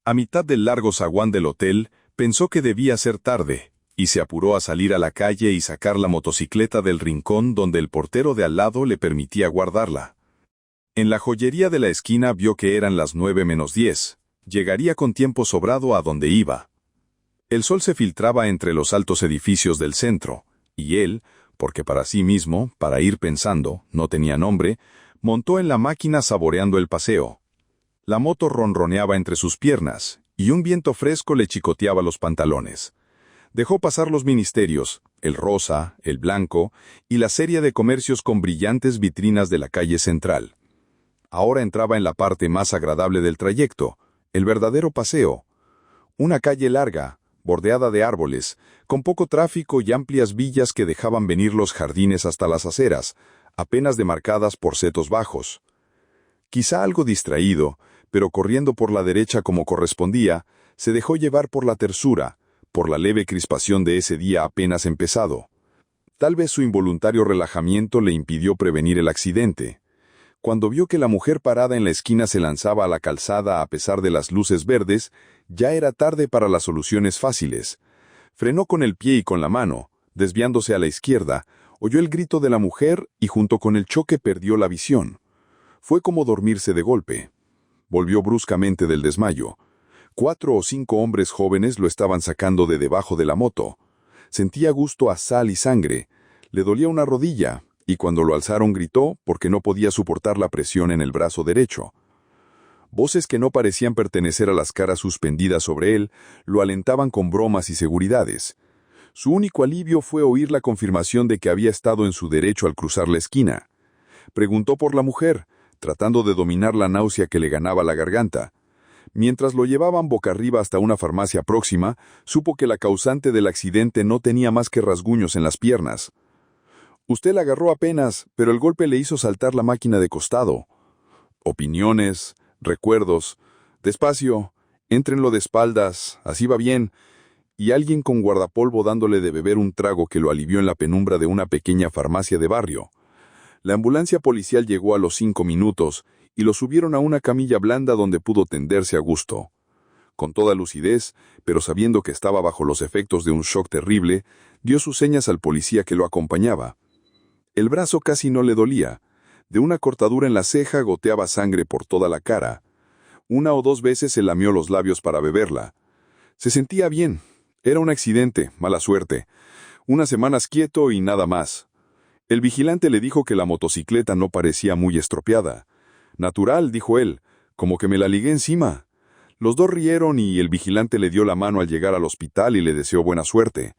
A mitad del largo zaguán del hotel, pensó que debía ser tarde, y se apuró a salir a la calle y sacar la motocicleta del rincón donde el portero de al lado le permitía guardarla. En la joyería de la esquina vio que eran las 9:10. Llegaría con tiempo sobrado a donde iba. El sol se filtraba entre los altos edificios del centro, y él, porque para sí mismo, para ir pensando, no tenía nombre, montó en la máquina saboreando el paseo. La moto ronroneaba entre sus piernas, y un viento fresco le chicoteaba los pantalones. Dejó pasar los ministerios, el rosa, el blanco, y la serie de comercios con brillantes vitrinas de la calle central. Ahora entraba en la parte más agradable del trayecto, el verdadero paseo. Una calle larga, bordeada de árboles, con poco tráfico y amplias villas que dejaban venir los jardines hasta las aceras, apenas demarcadas por setos bajos. Quizá algo distraído, pero corriendo por la derecha como correspondía, se dejó llevar por la tersura, por la leve crispación de ese día apenas empezado. Tal vez su involuntario relajamiento le impidió prevenir el accidente. Cuando vio que la mujer parada en la esquina se lanzaba a la calzada a pesar de las luces verdes, ya era tarde para las soluciones fáciles. Frenó con el pie y con la mano, desviándose a la izquierda, oyó el grito de la mujer y junto con el choque perdió la visión. Fue como dormirse de golpe. Volvió bruscamente del desmayo. 4 o 5 hombres jóvenes lo estaban sacando de debajo de la moto. Sentía gusto a sal y sangre. Le dolía una rodilla, y cuando lo alzaron gritó porque no podía soportar la presión en el brazo derecho. Voces que no parecían pertenecer a las caras suspendidas sobre él lo alentaban con bromas y seguridades. Su único alivio fue oír la confirmación de que había estado en su derecho al cruzar la esquina. Preguntó por la mujer, tratando de dominar la náusea que le ganaba la garganta. Mientras lo llevaban boca arriba hasta una farmacia próxima, supo que la causante del accidente no tenía más que rasguños en las piernas. Usted la agarró apenas, pero el golpe le hizo saltar la máquina de costado. Opiniones, recuerdos. Despacio, éntrenlo de espaldas, así va bien. Y alguien con guardapolvo dándole de beber un trago que lo alivió en la penumbra de una pequeña farmacia de barrio. La ambulancia policial llegó a los 5 minutos y lo subieron a una camilla blanda donde pudo tenderse a gusto. Con toda lucidez, pero sabiendo que estaba bajo los efectos de un shock terrible, dio sus señas al policía que lo acompañaba. El brazo casi no le dolía. De una cortadura en la ceja goteaba sangre por toda la cara. 1 o 2 veces se lamió los labios para beberla. Se sentía bien. Era un accidente, mala suerte. Unas semanas quieto y nada más. El vigilante le dijo que la motocicleta no parecía muy estropeada. Natural, dijo él, como que me la ligué encima. Los dos rieron y el vigilante le dio la mano al llegar al hospital y le deseó buena suerte.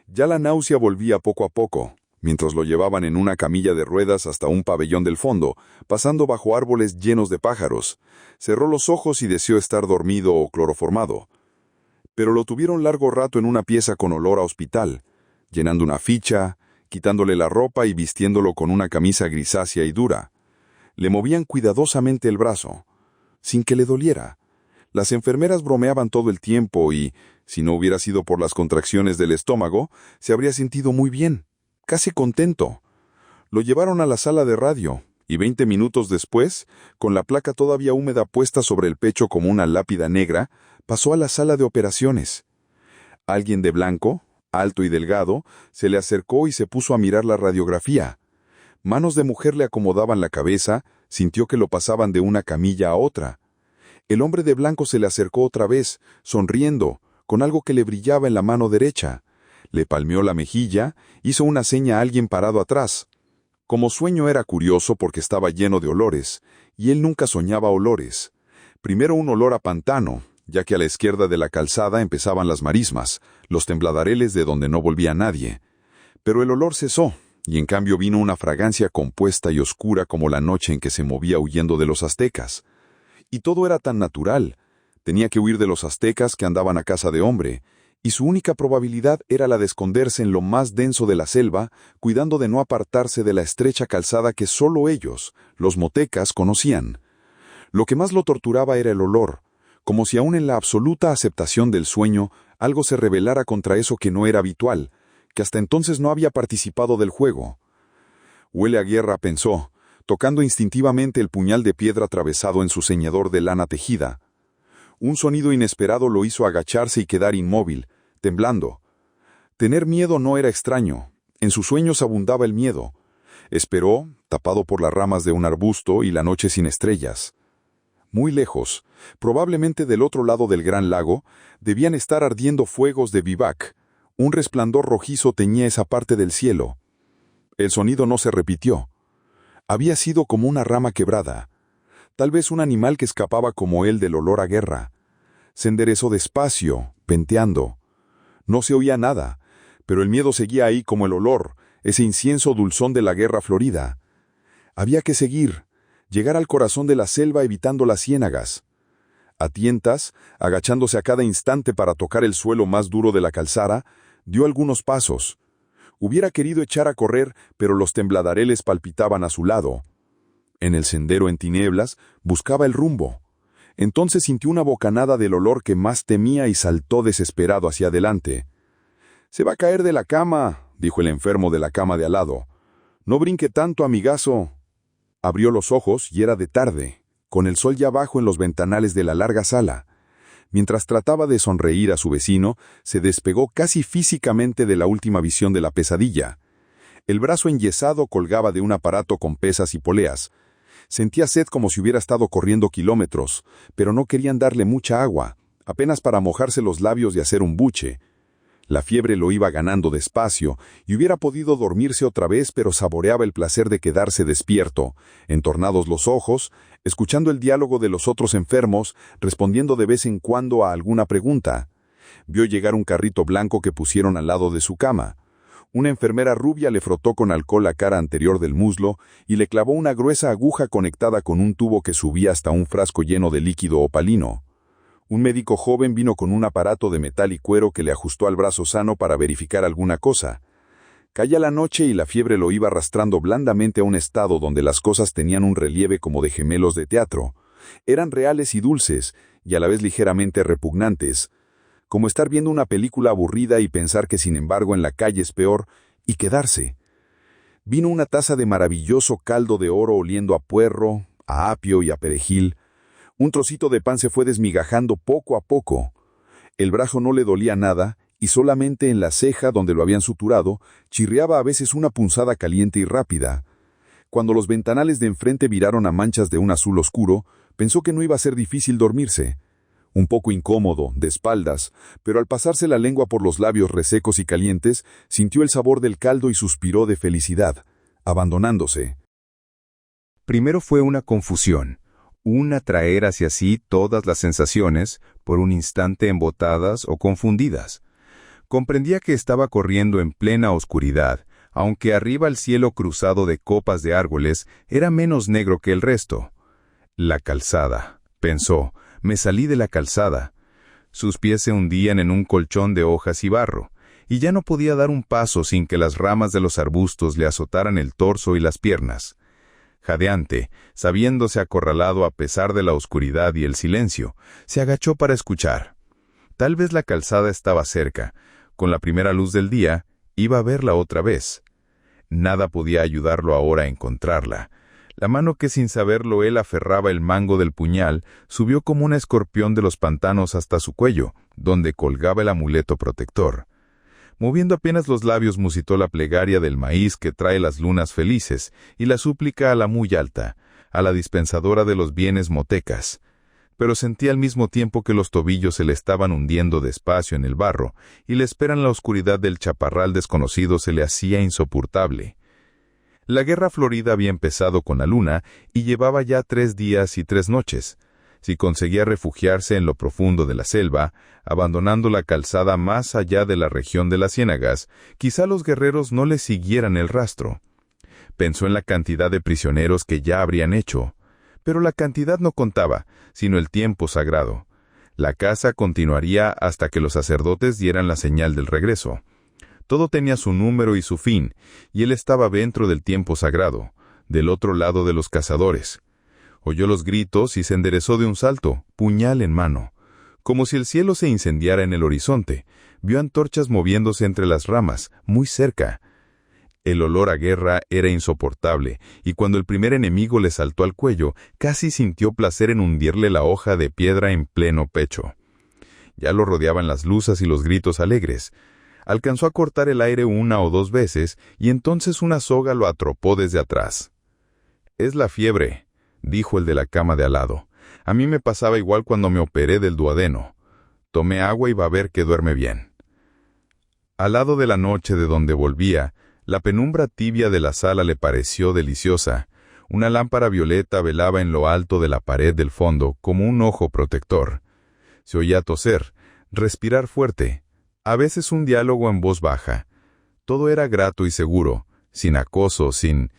Ya la náusea volvía poco a poco, mientras lo llevaban en una camilla de ruedas hasta un pabellón del fondo, pasando bajo árboles llenos de pájaros. Cerró los ojos y deseó estar dormido o cloroformado. Pero lo tuvieron largo rato en una pieza con olor a hospital, llenando una ficha, quitándole la ropa y vistiéndolo con una camisa grisácea y dura. Le movían cuidadosamente el brazo, sin que le doliera. Las enfermeras bromeaban todo el tiempo y, si no hubiera sido por las contracciones del estómago, se habría sentido muy bien, casi contento. Lo llevaron a la sala de radio, y 20 minutos después, con la placa todavía húmeda puesta sobre el pecho como una lápida negra, pasó a la sala de operaciones. Alguien de blanco, alto y delgado, se le acercó y se puso a mirar la radiografía. Manos de mujer le acomodaban la cabeza, sintió que lo pasaban de una camilla a otra. El hombre de blanco se le acercó otra vez, sonriendo, con algo que le brillaba en la mano derecha. Le palmeó la mejilla, hizo una seña a alguien parado atrás. Como sueño era curioso porque estaba lleno de olores, y él nunca soñaba olores. Primero un olor a pantano, ya que a la izquierda de la calzada empezaban las marismas, los tembladareles de donde no volvía nadie. Pero el olor cesó, y en cambio vino una fragancia compuesta y oscura como la noche en que se movía huyendo de los aztecas. Y todo era tan natural. Tenía que huir de los aztecas que andaban a caza de hombre, y su única probabilidad era la de esconderse en lo más denso de la selva, cuidando de no apartarse de la estrecha calzada que solo ellos, los motecas, conocían. Lo que más lo torturaba era el olor, como si aún en la absoluta aceptación del sueño algo se rebelara contra eso que no era habitual, que hasta entonces no había participado del juego. Huele a guerra, pensó, tocando instintivamente el puñal de piedra atravesado en su ceñidor de lana tejida. Un sonido inesperado lo hizo agacharse y quedar inmóvil, temblando. Tener miedo no era extraño. En sus sueños abundaba el miedo. Esperó, tapado por las ramas de un arbusto y la noche sin estrellas. Muy lejos, probablemente del otro lado del gran lago, debían estar ardiendo fuegos de vivac. Un resplandor rojizo teñía esa parte del cielo. El sonido no se repitió. Había sido como una rama quebrada. Tal vez un animal que escapaba como él del olor a guerra. Se enderezó despacio, penteando. No se oía nada, pero el miedo seguía ahí como el olor, ese incienso dulzón de la guerra florida. Había que seguir, llegar al corazón de la selva evitando las ciénagas. A tientas, agachándose a cada instante para tocar el suelo más duro de la calzada, dio algunos pasos. Hubiera querido echar a correr, pero los tembladareles palpitaban a su lado. En el sendero en tinieblas, buscaba el rumbo. Entonces sintió una bocanada del olor que más temía y saltó desesperado hacia adelante. «Se va a caer de la cama», dijo el enfermo de la cama de al lado. «No brinque tanto, amigazo». Abrió los ojos y era de tarde, con el sol ya bajo en los ventanales de la larga sala. Mientras trataba de sonreír a su vecino, se despegó casi físicamente de la última visión de la pesadilla. El brazo enyesado colgaba de un aparato con pesas y poleas. Sentía sed como si hubiera estado corriendo kilómetros, pero no querían darle mucha agua, apenas para mojarse los labios y hacer un buche. La fiebre lo iba ganando despacio, y hubiera podido dormirse otra vez, pero saboreaba el placer de quedarse despierto, entornados los ojos, escuchando el diálogo de los otros enfermos, respondiendo de vez en cuando a alguna pregunta. Vio llegar un carrito blanco que pusieron al lado de su cama. Una enfermera rubia le frotó con alcohol la cara anterior del muslo y le clavó una gruesa aguja conectada con un tubo que subía hasta un frasco lleno de líquido opalino. Un médico joven vino con un aparato de metal y cuero que le ajustó al brazo sano para verificar alguna cosa. Caía la noche y la fiebre lo iba arrastrando blandamente a un estado donde las cosas tenían un relieve como de gemelos de teatro. Eran reales y dulces, y a la vez ligeramente repugnantes, como estar viendo una película aburrida y pensar que sin embargo en la calle es peor, y quedarse. Vino una taza de maravilloso caldo de oro oliendo a puerro, a apio y a perejil. Un trocito de pan se fue desmigajando poco a poco. El brazo no le dolía nada, y solamente en la ceja donde lo habían suturado, chirriaba a veces una punzada caliente y rápida. Cuando los ventanales de enfrente viraron a manchas de un azul oscuro, pensó que no iba a ser difícil dormirse. Un poco incómodo, de espaldas, pero al pasarse la lengua por los labios resecos y calientes, sintió el sabor del caldo y suspiró de felicidad, abandonándose. Primero fue una confusión. Atraer hacia sí todas las sensaciones, por un instante embotadas o confundidas. Comprendía que estaba corriendo en plena oscuridad, aunque arriba el cielo cruzado de copas de árboles era menos negro que el resto. La calzada, pensó, me salí de la calzada. Sus pies se hundían en un colchón de hojas y barro, y ya no podía dar un paso sin que las ramas de los arbustos le azotaran el torso y las piernas. Jadeante, sabiéndose acorralado a pesar de la oscuridad y el silencio, se agachó para escuchar. Tal vez la calzada estaba cerca. Con la primera luz del día, iba a verla otra vez. Nada podía ayudarlo ahora a encontrarla. La mano que sin saberlo él aferraba el mango del puñal subió como un escorpión de los pantanos hasta su cuello, donde colgaba el amuleto protector. Moviendo apenas los labios musitó la plegaria del maíz que trae las lunas felices y la súplica a la muy alta, a la dispensadora de los bienes motecas. Pero sentía al mismo tiempo que los tobillos se le estaban hundiendo despacio en el barro y la espera en la oscuridad del chaparral desconocido se le hacía insoportable. La guerra florida había empezado con la luna y llevaba ya 3 días y 3 noches. Si conseguía refugiarse en lo profundo de la selva, abandonando la calzada más allá de la región de las ciénagas, quizá los guerreros no le siguieran el rastro. Pensó en la cantidad de prisioneros que ya habrían hecho. Pero la cantidad no contaba, sino el tiempo sagrado. La caza continuaría hasta que los sacerdotes dieran la señal del regreso. Todo tenía su número y su fin, y él estaba dentro del tiempo sagrado, del otro lado de los cazadores. Oyó los gritos y se enderezó de un salto, puñal en mano. Como si el cielo se incendiara en el horizonte, vio antorchas moviéndose entre las ramas, muy cerca. El olor a guerra era insoportable, y cuando el primer enemigo le saltó al cuello, casi sintió placer en hundirle la hoja de piedra en pleno pecho. Ya lo rodeaban las luzas y los gritos alegres. Alcanzó a cortar el aire 1 o 2 veces, y entonces una soga lo atropó desde atrás. «Es la fiebre», dijo el de la cama de al lado. «A mí me pasaba igual cuando me operé del duodeno. Tomé agua y va a ver que duerme bien». Al lado de la noche de donde volvía, la penumbra tibia de la sala le pareció deliciosa. Una lámpara violeta velaba en lo alto de la pared del fondo como un ojo protector. Se oía toser, respirar fuerte, a veces un diálogo en voz baja. Todo era grato y seguro, sin acoso, sin...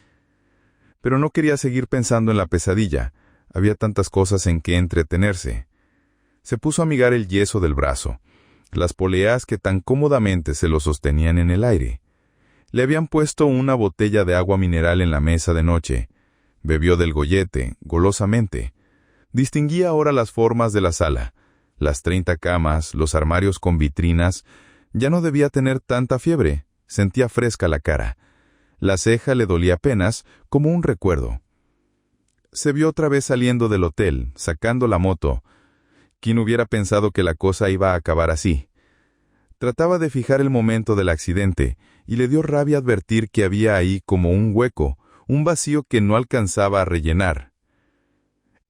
Pero no quería seguir pensando en la pesadilla. Había tantas cosas en que entretenerse. Se puso a migar el yeso del brazo, las poleas que tan cómodamente se lo sostenían en el aire. Le habían puesto una botella de agua mineral en la mesa de noche. Bebió del gollete, golosamente. Distinguía ahora las formas de la sala, las 30 camas, los armarios con vitrinas. Ya no debía tener tanta fiebre, sentía fresca la cara. La ceja le dolía apenas, como un recuerdo. Se vio otra vez saliendo del hotel, sacando la moto. ¿Quién hubiera pensado que la cosa iba a acabar así? Trataba de fijar el momento del accidente, y le dio rabia advertir que había ahí como un hueco, un vacío que no alcanzaba a rellenar.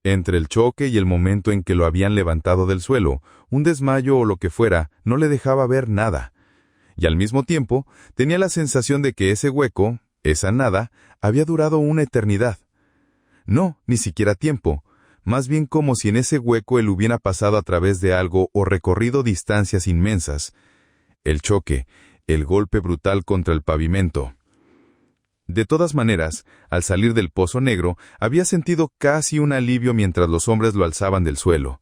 Entre el choque y el momento en que lo habían levantado del suelo, un desmayo o lo que fuera no le dejaba ver nada. Y al mismo tiempo, tenía la sensación de que ese hueco, esa nada, había durado una eternidad. No, ni siquiera tiempo, más bien como si en ese hueco él hubiera pasado a través de algo o recorrido distancias inmensas. El choque, el golpe brutal contra el pavimento. De todas maneras, al salir del pozo negro, había sentido casi un alivio mientras los hombres lo alzaban del suelo.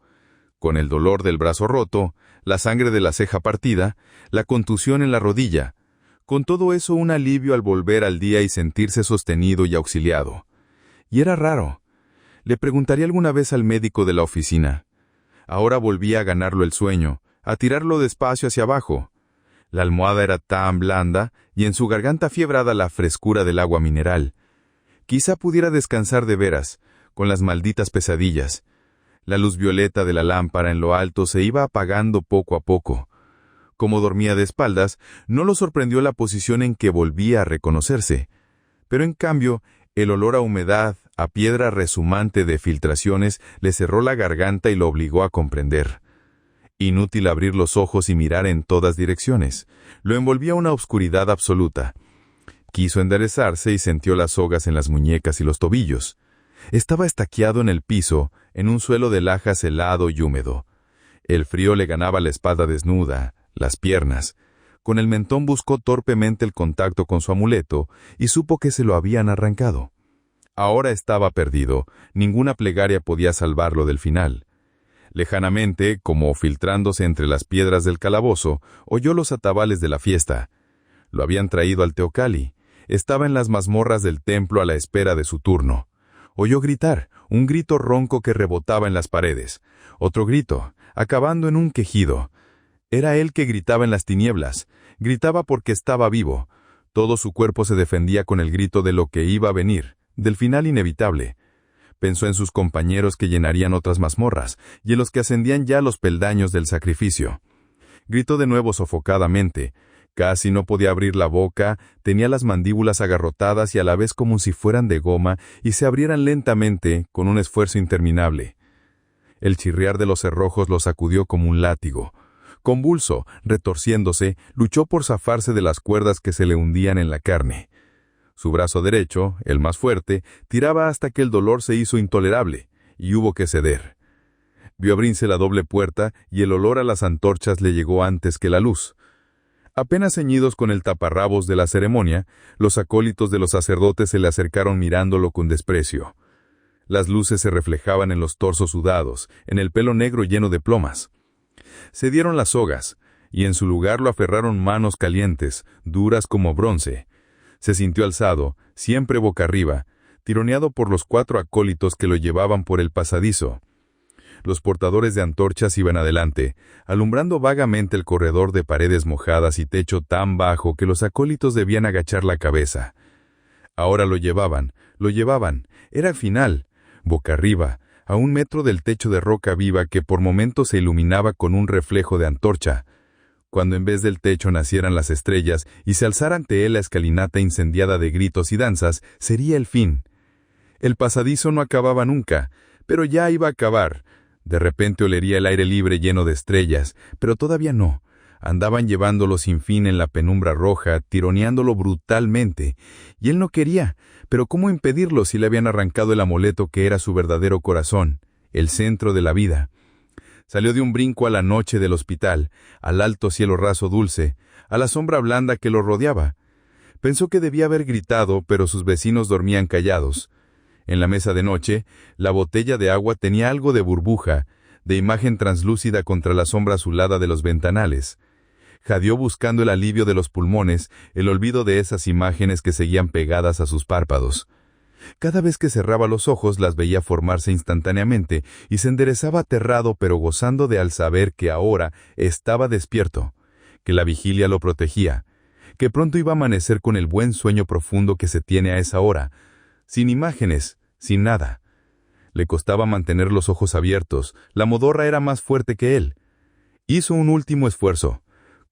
Con el dolor del brazo roto, la sangre de la ceja partida, la contusión en la rodilla. Con todo eso un alivio al volver al día y sentirse sostenido y auxiliado. Y era raro. Le preguntaría alguna vez al médico de la oficina. Ahora volvía a ganarlo el sueño, a tirarlo despacio hacia abajo. La almohada era tan blanda y en su garganta fiebrada la frescura del agua mineral. Quizá pudiera descansar de veras, con las malditas pesadillas. La luz violeta de la lámpara en lo alto se iba apagando poco a poco. Como dormía de espaldas, no lo sorprendió la posición en que volvía a reconocerse. Pero en cambio, el olor a humedad, a piedra rezumante de filtraciones, le cerró la garganta y lo obligó a comprender. Inútil abrir los ojos y mirar en todas direcciones. Lo envolvía una oscuridad absoluta. Quiso enderezarse y sintió las sogas en las muñecas y los tobillos. Estaba estaqueado en el piso, en un suelo de lajas helado y húmedo. El frío le ganaba la espalda desnuda, las piernas. Con el mentón buscó torpemente el contacto con su amuleto y supo que se lo habían arrancado. Ahora estaba perdido. Ninguna plegaria podía salvarlo del final. Lejanamente, como filtrándose entre las piedras del calabozo, oyó los atabales de la fiesta. Lo habían traído al Teocalli. Estaba en las mazmorras del templo a la espera de su turno. Oyó gritar, un grito ronco que rebotaba en las paredes. Otro grito, acabando en un quejido. Era él que gritaba en las tinieblas. Gritaba porque estaba vivo. Todo su cuerpo se defendía con el grito de lo que iba a venir, del final inevitable. Pensó en sus compañeros que llenarían otras mazmorras, y en los que ascendían ya los peldaños del sacrificio. Gritó de nuevo sofocadamente. Casi no podía abrir la boca, tenía las mandíbulas agarrotadas y a la vez como si fueran de goma, y se abrieran lentamente, con un esfuerzo interminable. El chirriar de los cerrojos lo sacudió como un látigo. Convulso, retorciéndose, luchó por zafarse de las cuerdas que se le hundían en la carne. Su brazo derecho, el más fuerte, tiraba hasta que el dolor se hizo intolerable, y hubo que ceder. Vio abrirse la doble puerta y el olor a las antorchas le llegó antes que la luz. Apenas ceñidos con el taparrabos de la ceremonia, los acólitos de los sacerdotes se le acercaron mirándolo con desprecio. Las luces se reflejaban en los torsos sudados, en el pelo negro lleno de plomas. Se dieron las sogas, y en su lugar lo aferraron manos calientes, duras como bronce. Se sintió alzado, siempre boca arriba, tironeado por los 4 acólitos que lo llevaban por el pasadizo. Los portadores de antorchas iban adelante, alumbrando vagamente el corredor de paredes mojadas y techo tan bajo que los acólitos debían agachar la cabeza. Ahora lo llevaban, era el final, boca arriba, a 1 metro del techo de roca viva que por momentos se iluminaba con un reflejo de antorcha. Cuando en vez del techo nacieran las estrellas y se alzara ante él la escalinata incendiada de gritos y danzas, sería el fin. El pasadizo no acababa nunca, pero ya iba a acabar. De repente olería el aire libre lleno de estrellas, pero todavía no. Andaban llevándolo sin fin en la penumbra roja, tironeándolo brutalmente. Y él no quería, pero ¿cómo impedirlo si le habían arrancado el amuleto que era su verdadero corazón, el centro de la vida? Salió de un brinco a la noche del hospital, al alto cielo raso dulce, a la sombra blanda que lo rodeaba. Pensó que debía haber gritado, pero sus vecinos dormían callados. En la mesa de noche, la botella de agua tenía algo de burbuja, de imagen translúcida contra la sombra azulada de los ventanales. Jadeó buscando el alivio de los pulmones, el olvido de esas imágenes que seguían pegadas a sus párpados. Cada vez que cerraba los ojos las veía formarse instantáneamente y se enderezaba aterrado pero gozando de al saber que ahora estaba despierto, que la vigilia lo protegía, que pronto iba a amanecer con el buen sueño profundo que se tiene a esa hora, sin imágenes, sin nada. Le costaba mantener los ojos abiertos, la modorra era más fuerte que él. Hizo un último esfuerzo.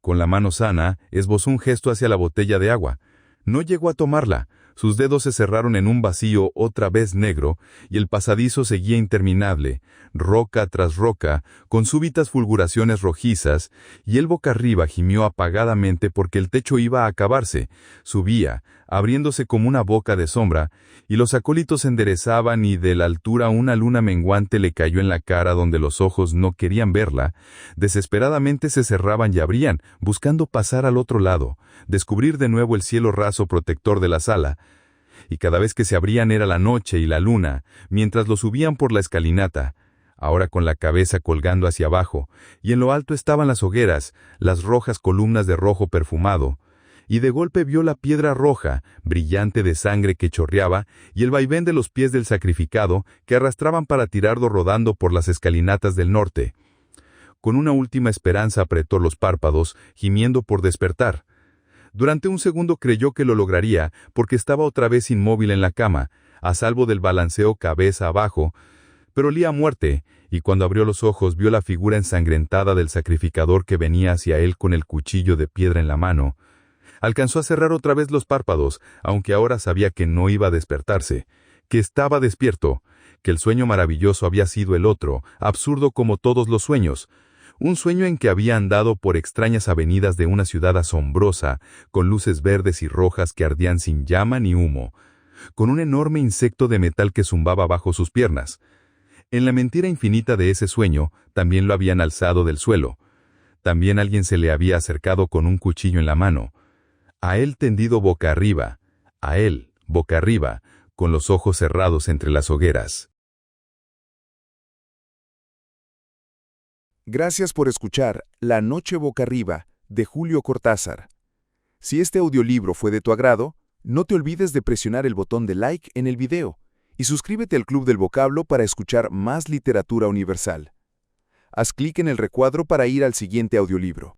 Con la mano sana, esbozó un gesto hacia la botella de agua. No llegó a tomarla. Sus dedos se cerraron en un vacío otra vez negro, y el pasadizo seguía interminable, roca tras roca, con súbitas fulguraciones rojizas, y él boca arriba gimió apagadamente porque el techo iba a acabarse, subía, abriéndose como una boca de sombra, y los acólitos se enderezaban y de la altura una luna menguante le cayó en la cara donde los ojos no querían verla. Desesperadamente se cerraban y abrían, buscando pasar al otro lado, descubrir de nuevo el cielo raso protector de la sala, y cada vez que se abrían era la noche y la luna, mientras lo subían por la escalinata, ahora con la cabeza colgando hacia abajo, y en lo alto estaban las hogueras, las rojas columnas de rojo perfumado, y de golpe vio la piedra roja, brillante de sangre que chorreaba, y el vaivén de los pies del sacrificado que arrastraban para tirarlo rodando por las escalinatas del norte. Con una última esperanza apretó los párpados, gimiendo por despertar. Durante un segundo creyó que lo lograría, porque estaba otra vez inmóvil en la cama, a salvo del balanceo cabeza abajo, pero olía a muerte, y cuando abrió los ojos vio la figura ensangrentada del sacrificador que venía hacia él con el cuchillo de piedra en la mano. Alcanzó a cerrar otra vez los párpados, aunque ahora sabía que no iba a despertarse, que estaba despierto, que el sueño maravilloso había sido el otro, absurdo como todos los sueños, un sueño en que había andado por extrañas avenidas de una ciudad asombrosa, con luces verdes y rojas que ardían sin llama ni humo, con un enorme insecto de metal que zumbaba bajo sus piernas. En la mentira infinita de ese sueño, también lo habían alzado del suelo. También alguien se le había acercado con un cuchillo en la mano. A él tendido boca arriba, con los ojos cerrados entre las hogueras. Gracias por escuchar La Noche Boca Arriba, de Julio Cortázar. Si este audiolibro fue de tu agrado, no te olvides de presionar el botón de like en el video y suscríbete al Club del Vocablo para escuchar más literatura universal. Haz clic en el recuadro para ir al siguiente audiolibro.